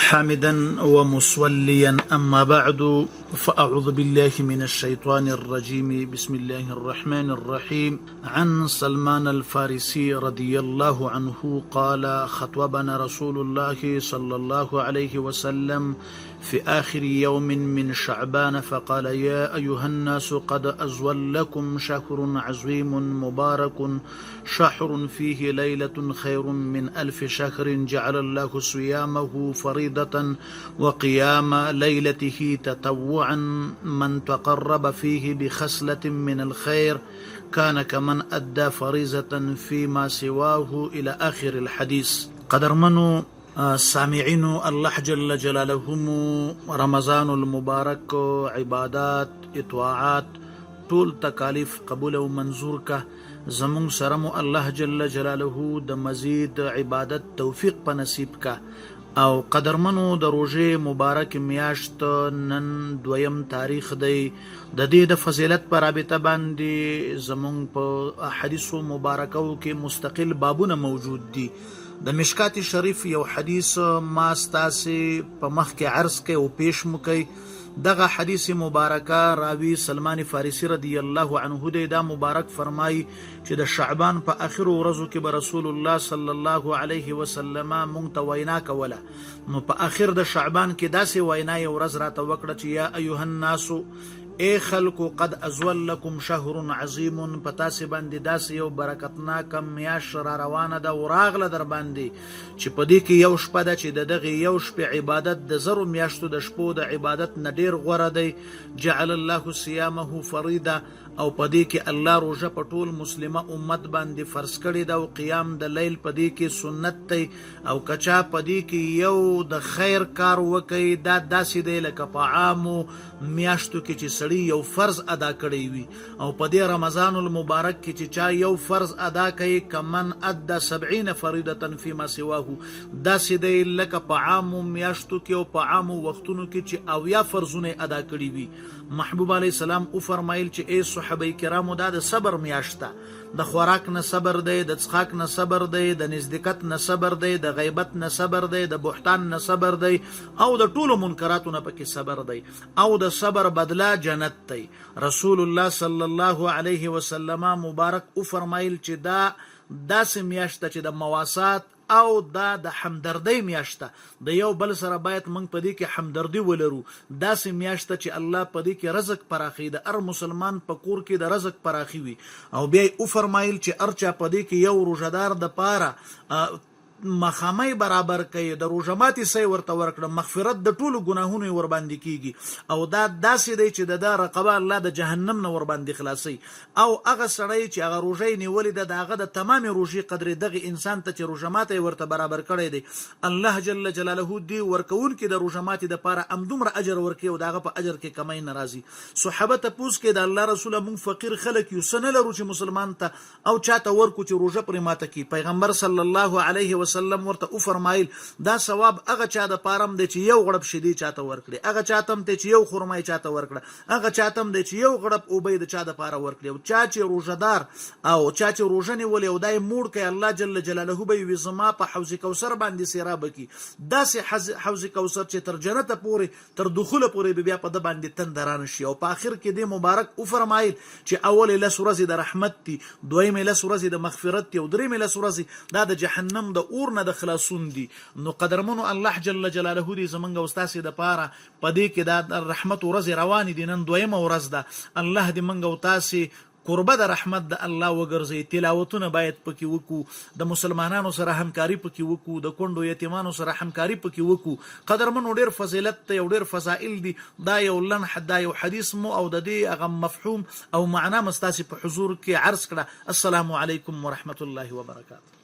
حامدا ومصليا أما بعد فأعوذ بالله من الشيطان الرجيم بسم الله الرحمن الرحيم. عن سلمان الفارسي رضي الله عنه قال خطبنا رسول الله صلى الله عليه وسلم في آخر يوم من شعبان فقال يا أيها الناس قد أزول لكم شهر عظيم مبارك شهر فيه ليلة خير من 1000 شهر جعل الله صيامه فريضة وقيام ليلته تطوعا من تقرب فيه بخصلة من الخير كان كمن أدى فريضة فيما سواه إلى آخر الحديث. قدرمنو سامعینو الله جل جلاله رمضان المبارک عبادات اطاعات ټول تکالیف قبول او منظور کا زمون سرمو الله جل جلاله د مزید عبادت توفیق په نصیب کا. او قدرمنو د روژې مبارک میاشت نن 2 تاریخ دی. د دې د فضیلت پر رابطه باندې زمون په حدیثو مبارکو کې مستقل بابونه موجود دي. د مشکات شریف یو حدیث ما ستاسې په مخ کې عرض کوي او پیش مو کوي. دغه حدیث مبارکه راوی سلمان فارسی رضی الله عنه دی. دا مبارک فرمای چې د شعبان په اخر ورځو کې به رسول الله صلی الله علیه وسلم مونږ ته وینا کوله. نو په اخر د شعبان کې داسې وینا یو ورځ راته وکړه چې یا ایها الناس اے خلکو قد ازول لکم شهر عظیم، پتا سی باندې داسې یو برکتناک میاشت را روانه ده او راغله در باندې چې په دې کې یو شپه ده چې د دغې یو شپې عبادت د زرو میاشتو د شپو د عبادت نه ډېر غوره دی. جعل الله صیامه فریضه، او په دې کې الله روژه په ټول مسلمه امت باندې فرض کړې ده او قیام د لیل په دې کې سنت دی. او کچا په دې کې یو د خیر کار وکړي دا داسې دی لکه په عامو میاشتو کې چې یو فرض ادا کړی وي. او په دې رمضان المبارک کې چې چا یو فرض ادا کوي کمن ادى 70 فریضه فيما سواه، داسې دی لکه په عامو میاشتو کې او په عامو وختونو کې چې اویا فرضونه ادا کړي وي. محبوب علیه السلام او فرمایل چې ای صحابه کرامو دا د صبر میاشته، د خوراک نه صبر دی، د څښاک نه صبر دی، د نزدېکت نه صبر دی، د غیبت نه صبر دی، د بهتان نه صبر دی، او د ټولو منکراتو نه پکې صبر دی، او د صبر بدله جنت دی. رسول الله صلی الله علیه وسلم مبارک او فرمایل چې دا داسې میاشته چې د مواسات او دا د همدردی میاشته، د یو بل سره باید موږ په دې کې همدردي ولرو. داسې میاشته چې الله په دې کې رزق پراخي، د هر مسلمان په کور کې د رزق پراخي وي. او بیا او فرمایل چې ارچا په دې کې یو روژهدار د پاره مخامي برابر کوي، د روژه ماتي سي ورته ورکړه، مغفرت د ټولو ګناهونو ور باندې کیږي. او دا داسې دی چې د رقبه الله د جهنم نه ور باندې خلاصي. او هغه سړی چې هغه روژه نیولې ده هغه د تمام روژې قدر دغه انسان ته چې روژه ماتي ورته برابر کړی دی، الله جل جلاله دی ورکون کې د روژه ماتي د پاره امدومره اجر ورکي او دغه په اجر کې کمای ناراضي. صحابه ته پوس کې د الله رسول مون فقیر خلک یو سن لرو چې مسلمان ته او چاته ورکو چې روژه پرې ماته کی. پیغمبر صلی الله علیه وسلم ورته او فرمایل دا ثواب هغه چا د پارم دی چې یو غړپ شیدې چاته ورکړي، هغه چاتم ته چې یو خرمای چاته ورکړه، هغه چاتم دی چې یو غړپ اوبې د چا د پاره ورکړي. او چا چې روژهدار او چا چې روژه نیولې او دای موړ کوي الله جل جلاله به وي زما په حوض کوثر باندې سیراب کی، داسې حوض کوثر چې تر جنت پورې تر دخول پورې بیا په د باندې تندران شي. او په اخر کې د مبارک او فرمایل چې اول لس ورځې د رحمت دي، دویم لس ورځې د مغفرت دي، او دریم لس ورځې دا د جهنم د اور نه د خلاصون دي. نو قدرمنو الله جل جلاله دې زمونږ او ستاسې د پاره په دې کې دا رحمت ورځې روانې دي. نن 2مه ورځ ده، الله دې موږ او تاسې قربه د رحمت د الله وګرځي. تلاوتونه باید پکې وکړو، د مسلمانانو سره همکاري پکې وکړو، د کونډو یتیمانو سره همکاري پکې وکړو. قدرمنو ډېر فضیلت دی او ډېر فضائل دي. دا یو لنح، دا یو حدیث مو او د دې هغه مفهوم او معنا مستاسې په حضور کې عرض کړه. السلام علیکم ورحمت الله وبرکاته.